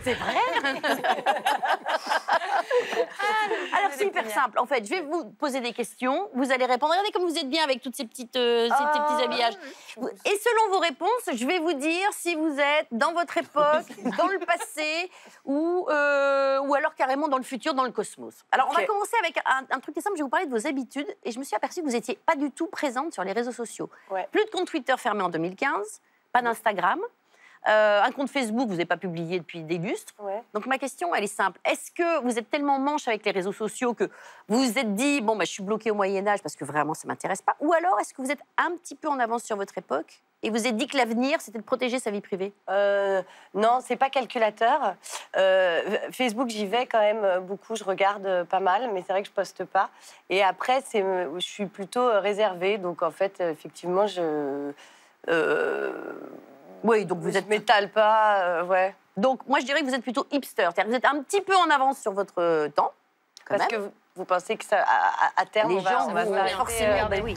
C'est vrai. Alors, c'est hyper simple. En fait, je vais vous poser des questions. Vous allez répondre. Regardez comme vous êtes bien avec toutes ces petits habillages. Et selon vos réponses, je vais vous dire si vous êtes dans votre époque, dans le passé ou alors carrément dans le futur, dans le cosmos. Alors, on va commencer avec un truc très simple. Je vais vous parler de vos habitudes. Et je me suis aperçue que vous n'étiez pas du tout présente sur les réseaux sociaux. Ouais. Plus de compte Twitter fermé en 2015, pas d'Instagram. Un compte Facebook, vous n'avez pas publié depuis des lustres. Ouais. Donc ma question, elle est simple. Est-ce que vous êtes tellement manche avec les réseaux sociaux que vous vous êtes dit, bon, je suis bloquée au Moyen-Âge parce que vraiment, ça ne m'intéresse pas? Ou alors, est-ce que vous êtes un petit peu en avance sur votre époque et vous vous êtes dit que l'avenir, c'était de protéger sa vie privée? Non, c'est pas calculateur. Facebook, j'y vais quand même beaucoup. Je regarde pas mal, mais c'est vrai que je poste pas. Et après, je suis plutôt réservée. Donc en fait, effectivement, oui, donc vous êtes... Je m'étale pas, ouais. Donc, moi, je dirais que vous êtes plutôt hipster. C'est-à-dire que vous êtes un petit peu en avance sur votre temps, quand Parce même. que vous pensez que ça, à terme, les gens vont forcément... oui.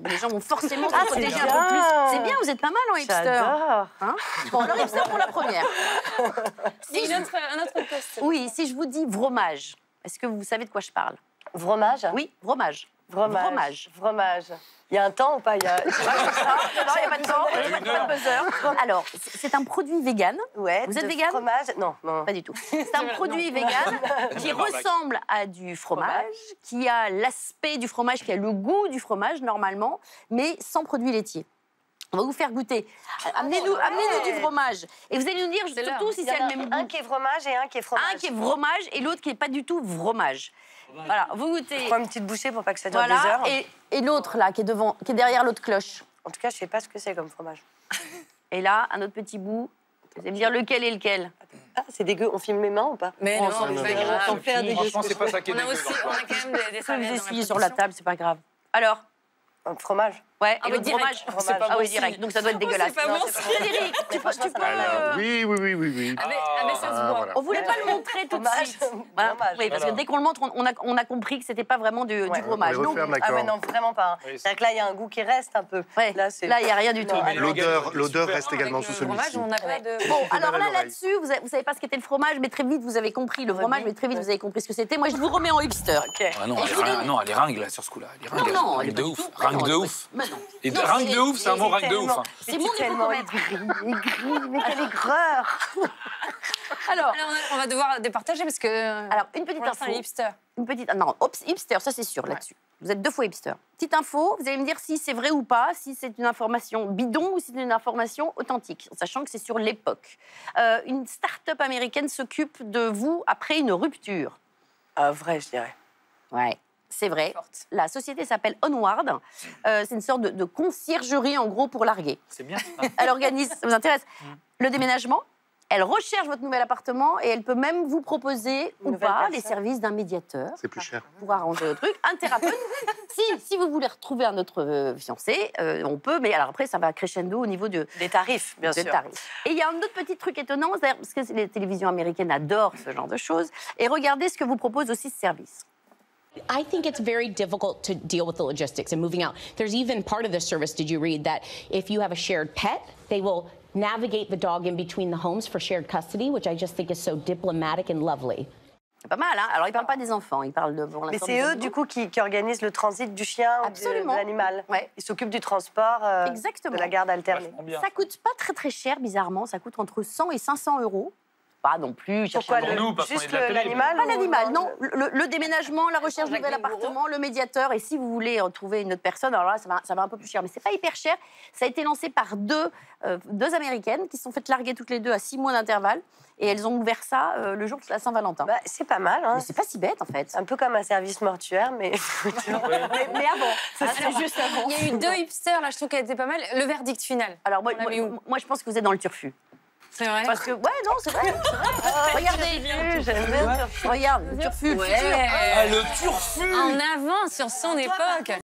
Les gens vont forcément se protéger un peu plus. C'est bien, vous êtes pas mal en hipster. J'adore. Hein? Bon, alors hipster pour la première. Un autre poste. Oui, si je vous dis fromage, est-ce que vous savez de quoi je parle? Fromage? Oui, fromage. Fromage. Il y a un temps ou pas? Non, il n'y a pas de temps, pas de buzzer. Alors, c'est un produit vegan. Ouais, vous êtes vegan? Fromage? Non. Pas du tout. C'est un produit vegan qui ressemble à du fromage, qui a l'aspect du fromage, qui a le goût du fromage, normalement, mais sans produits laitiers. On va vous faire goûter. Amenez-nous du fromage. Et vous allez nous dire surtout si c'est le même goût. Un qui est fromage et un qui est fromage. Un qui est fromage et l'autre qui n'est pas du tout fromage. Voilà, vous goûtez. Je prends une petite bouchée pour pas que ça dure des heures. Et l'autre, là, qui est derrière l'autre cloche. En tout cas, je sais pas ce que c'est comme fromage. Et là, un autre petit bout. Vous allez me dire lequel est lequel. Ah, c'est dégueu. On filme mes mains ou pas? Mais non, c'est pas grave. Franchement, c'est pas ça qui est dégueu. On a quand même des serviettes. Vous essuyez sur la table, c'est pas grave. Alors? Un fromage. Ouais, et le fromage. Ah oui, direct. Donc ça doit être dégueulasse. C'est pas bon. Frédéric, tu peux... Oui. Mais ça se voit. Voilà. On voulait pas le montrer tout de suite. Voilà. Oui, parce que dès qu'on le montre, on a compris que c'était pas vraiment du fromage. Ah mais non, vraiment pas. C'est-à-dire que là, il y a un goût qui reste un peu. Ouais. Là, il n'y a rien du tout. L'odeur reste également sous celui-ci. On n'a pas de... Bon, alors là-dessus, vous savez pas ce qu'était le fromage, mais très vite, vous avez compris le fromage, mais très vite, vous avez compris ce que c'était. Moi, je vous remets en hipster. Ah non, elle est ringue, là, sur ce coup-là. Non, elle est de ouf. Ringue de ouf. Et ringue de ouf, c'est un bon ringue de ouf. C'est mon écomètre. Mais quelle aigreur. Alors, on va devoir départager parce que... Alors, une petite info. hipster. Non, hipster, ça c'est sûr, là-dessus. Vous êtes 2 fois hipster. Petite info, vous allez me dire si c'est vrai ou pas, si c'est une information bidon ou si c'est une information authentique, en sachant que c'est sur l'époque. Une start-up américaine s'occupe de vous après une rupture. Vrai, je dirais. Ouais. C'est vrai. La société s'appelle Onward. C'est une sorte de conciergerie, en gros, pour larguer. C'est bien. Elle organise, ça vous intéresse, le déménagement. Elle recherche votre nouvel appartement et elle peut même vous proposer ou pas les services d'un médiateur. C'est plus cher. Pour arranger le truc. Un thérapeute. si vous voulez retrouver un autre fiancé, on peut. Mais alors après, ça va crescendo au niveau des tarifs, bien sûr. Et il y a un autre petit truc étonnant, parce que les télévisions américaines adorent ce genre de choses. Et regardez ce que vous propose aussi ce service. I think it's very difficult to deal with the logistics and moving out. There's even part of the service, did you read, that if you have a shared pet, they will navigate the dog in between the homes for shared custody, which I just think is so diplomatic and lovely. C'est pas mal, hein? Alors, ils ne parlent pas des enfants, ils parlent de... Mais c'est eux, du coup, qui organisent le transit du chien ou de l'animal. Ouais. Ils s'occupent du transport, de la garde alternée. Ça coûte pas très cher, bizarrement. Ça coûte entre 100 et 500 €. Pas non plus. Pourquoi juste l'animal? Pas l'animal, non. Le déménagement, la recherche de nouvel appartement, le médiateur. Et si vous voulez trouver une autre personne, alors là, ça va un peu plus cher. Mais c'est pas hyper cher. Ça a été lancé par deux Américaines qui se sont faites larguer toutes les deux à 6 mois d'intervalle. Et elles ont ouvert ça le jour de la Saint-Valentin. C'est pas mal, hein. Mais c'est pas si bête, en fait. Un peu comme un service mortuaire, mais... mais avant. C'est juste avant. Il y a eu 2 hipsters, là, je trouve qu'elle était pas mal. Le verdict final. Alors, moi, je pense que vous êtes dans le turfu. C'est vrai? Parce que, non, c'est vrai. Regardez, j'aime bien. Regarde, le turfu. Ouais. Le turfu. En avant sur son époque.